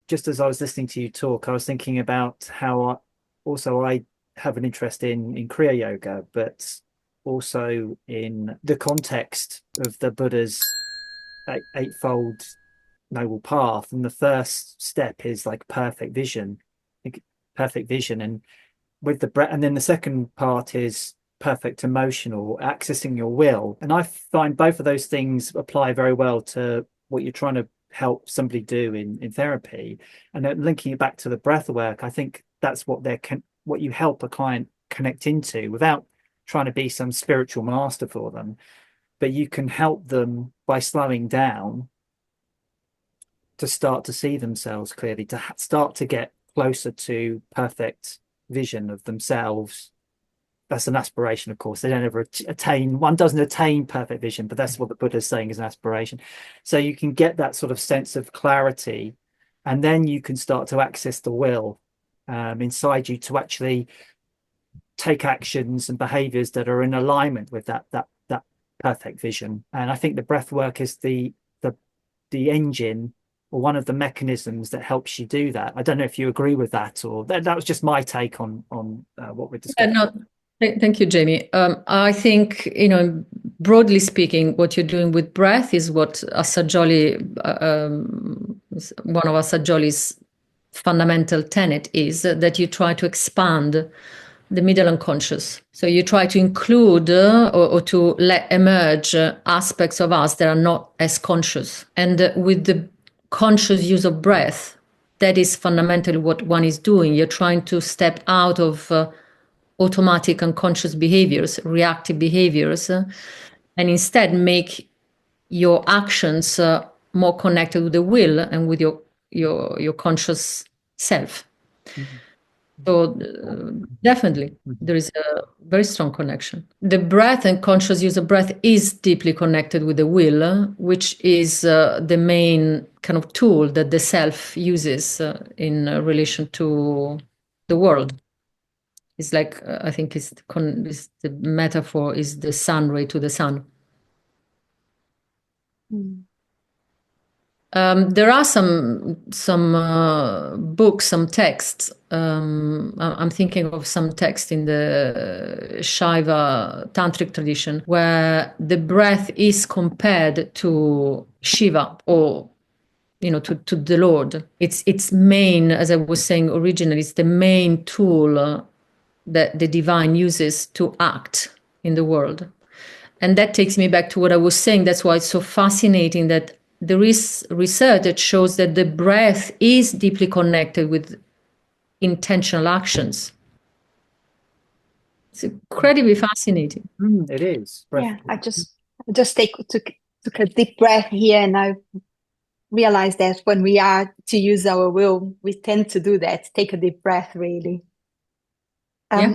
just as I was listening to you talk, I was thinking about how I have an interest in Kriya Yoga, but also in the context of the Buddha's Eightfold Noble Path. And the first step is like perfect vision. And with the breath, and then the second part is perfect emotional, accessing your will. And I find both of those things apply very well to what you're trying to help somebody do in therapy. And then linking it back to the breath work, I think that's what you help a client connect into without trying to be some spiritual master for them. But you can help them by slowing down to start to see themselves clearly, to start to get closer to perfect vision of themselves. That's an aspiration, of course. They don't ever attain, one doesn't attain perfect vision, but that's what the Buddha is saying is an aspiration. So you can get that sort of sense of clarity, and then you can start to access the will inside you to actually take actions and behaviors that are in alignment with that perfect vision. And I think the breath work is the engine, or one of the mechanisms that helps you do that. I don't know if you agree with that, or that was just my take on what we're discussing. No, thank you, Jamie. I think, broadly speaking, what you're doing with breath is what Assagioli, one of Assagioli's fundamental tenet is, that you try to expand the middle unconscious. So you try to include or to let emerge aspects of us that are not as conscious. And with the conscious use of breath, that is fundamentally what one is doing. You're trying to step out of automatic unconscious behaviors, reactive behaviors, and instead make your actions more connected with the will and with your conscious self. Mm-hmm. So definitely, there is a very strong connection. The breath and conscious use of breath is deeply connected with the will, which is the main kind of tool that the self uses in relation to the world. It's like, I think it's the metaphor is the sun ray to the sun. Mm. There are some books, some texts. I'm thinking of some text in the Shaiva tantric tradition where the breath is compared to Shiva, or to the Lord. It's main, as I was saying originally, it's the main tool that the divine uses to act in the world. And that takes me back to what I was saying. That's why it's so fascinating that there is research that shows that the breath is deeply connected with intentional actions. It's incredibly fascinating. It is. Yeah, I just took a deep breath here, and I realized that when we are to use our will, we tend to do that. Take a deep breath, really. Yeah.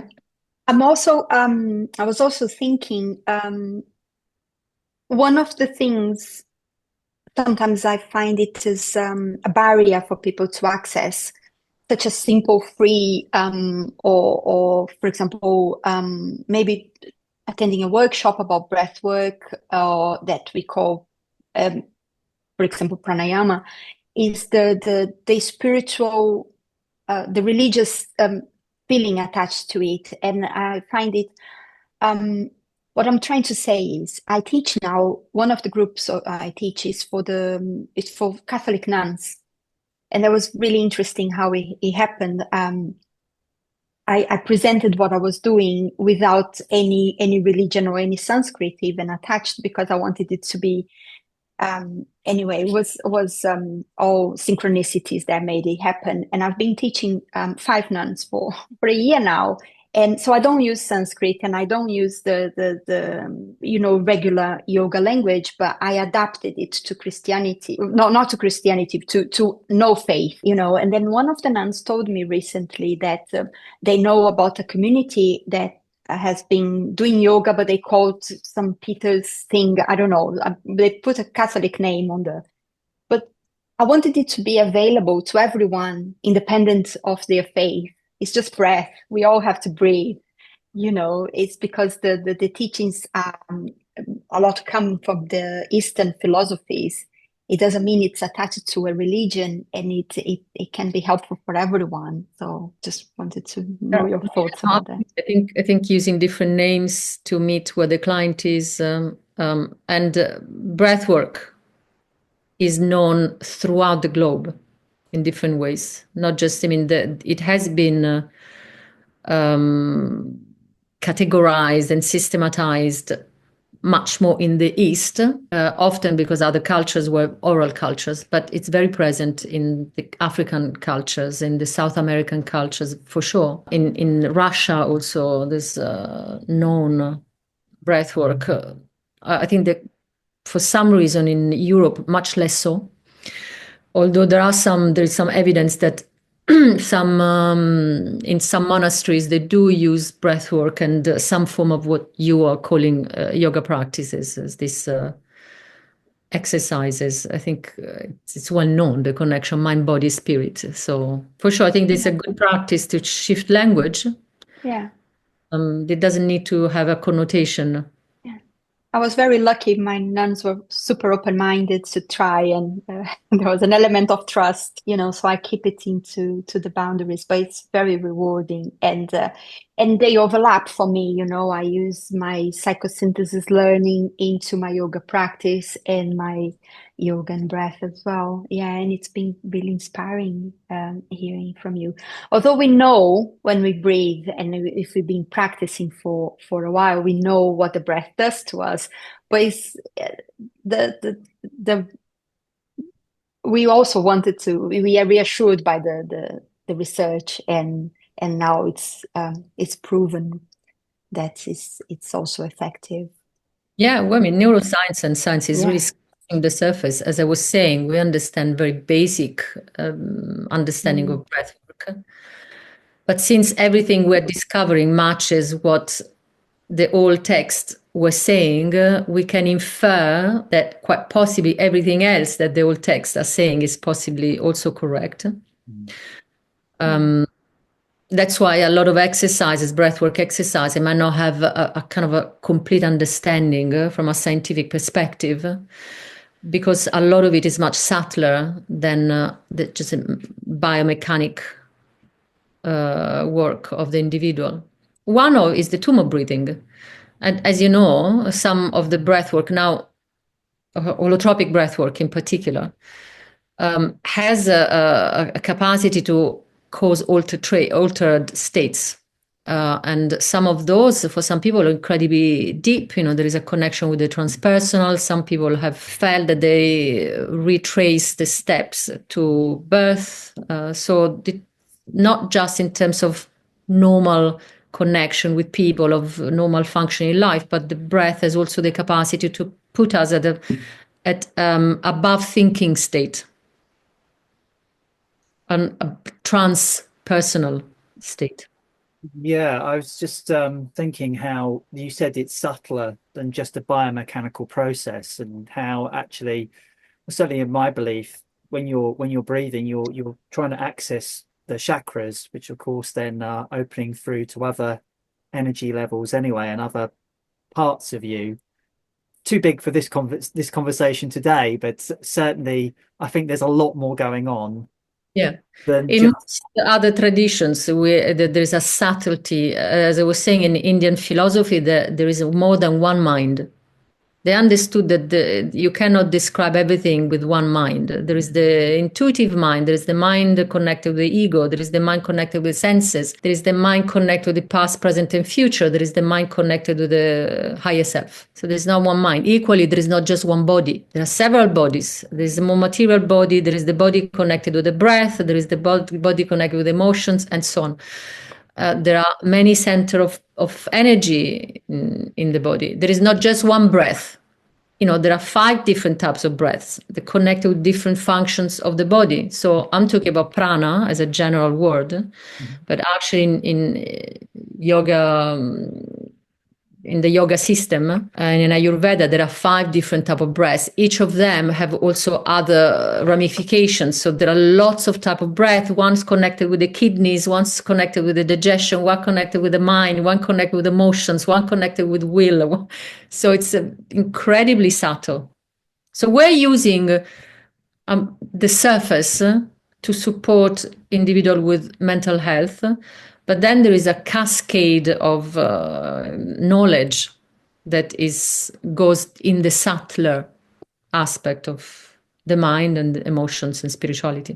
I was also thinking, one of the things sometimes I find it is a barrier for people to access such a simple, free, or for example, maybe attending a workshop about breath work, or that we call, for example, pranayama, is the spiritual, the religious feeling attached to it. And I find it, what I'm trying to say is, I teach now, one of the groups I teach is it's for Catholic nuns. And that was really interesting how it happened. I presented what I was doing without any religion or any Sanskrit even attached, because I wanted it to be, anyway, it was all synchronicities that made it happen. And I've been teaching 5 nuns for a year now. And so I don't use Sanskrit, and I don't use the regular yoga language, but I adapted it to Christianity. No, not to Christianity, to no faith, And then one of the nuns told me recently that they know about a community that has been doing yoga, but they called some Peter's thing, I don't know. They put a Catholic name on but I wanted it to be available to everyone, independent of their faith. It's just breath. We all have to breathe. It's because the teachings a lot come from the Eastern philosophies, it doesn't mean it's attached to a religion, and it can be helpful for everyone. So just wanted to know your thoughts about that. I think using different names to meet where the client is, and breathwork is known throughout the globe in different ways. Not just, I mean, it has been categorized and systematized much more in the East, often because other cultures were oral cultures, but it's very present in the African cultures, in the South American cultures, for sure. In Russia also, there's known breathwork. I think that for some reason in Europe, much less so. Although there is some evidence that in some monasteries they do use breathwork and some form of what you are calling yoga practices, as these exercises. I think it's well known, the connection mind, body, spirit. So for sure, I think this is a good practice to shift language. Yeah. It doesn't need to have a connotation. I was very lucky. My nuns were super open-minded to try, and there was an element of trust, so I keep it into the boundaries, but it's very rewarding, and they overlap for me. I use my psychosynthesis learning into my yoga practice and my yoga and breath as well. Yeah, and it's been really inspiring hearing from you. Although we know when we breathe, and if we've been practicing for a while, we know what the breath does to us. But it's we also wanted to. We are reassured by the research, and now it's proven that it's also effective. Yeah, well, I mean, neuroscience and science is really scratching the surface. As I was saying, we understand very basic understanding of breathwork. But since everything we're discovering matches what the old text was saying, we can infer that quite possibly everything else that the old texts are saying is possibly also correct. That's why a lot of exercises, breathwork exercise, might not have a kind of a complete understanding from a scientific perspective, because a lot of it is much subtler than just a biomechanic work of the individual. One is the tumor breathing. And as you know, some of the breathwork now, holotropic breathwork in particular, has a capacity to cause altered states. And some of those, for some people, are incredibly deep. There is a connection with the transpersonal. Some people have felt that they retrace the steps to birth. Not just in terms of normal connection with people, of normal functioning life, but the breath has also the capacity to put us at above thinking state, a transpersonal state. Yeah, I was just thinking how you said it's subtler than just a biomechanical process, and how actually, certainly in my belief, when you're breathing, you're trying to access the chakras, which of course then are opening through to other energy levels anyway, and other parts of you. Too big for this conversation today, but certainly I think there's a lot more going on. Yeah. Than in most other traditions, there's a subtlety. As I was saying, in Indian philosophy, there is more than one mind. They understood that you cannot describe everything with one mind. There is the intuitive mind, there is the mind connected with the ego, there is the mind connected with senses, there is the mind connected with the past, present, and future, there is the mind connected with the higher self. So there's not one mind. Equally, there is not just one body. There are several bodies. There is the more material body, there is the body connected with the breath, there is the body connected with emotions, and so on. There are many centers of energy in the body. There is not just one breath. There are 5 different types of breaths that connect with different functions of the body. So I'm talking about prana as a general word, but actually in yoga, in the yoga system and in Ayurveda, there are 5 different types of breaths. Each of them have also other ramifications. So there are lots of types of breath. One's connected with the kidneys, one's connected with the digestion, one connected with the mind, one connected with emotions, one connected with will. So it's incredibly subtle. So we're using the surface to support individual with mental health, but then there is a cascade of knowledge that goes in the subtler aspect of the mind and the emotions and spirituality.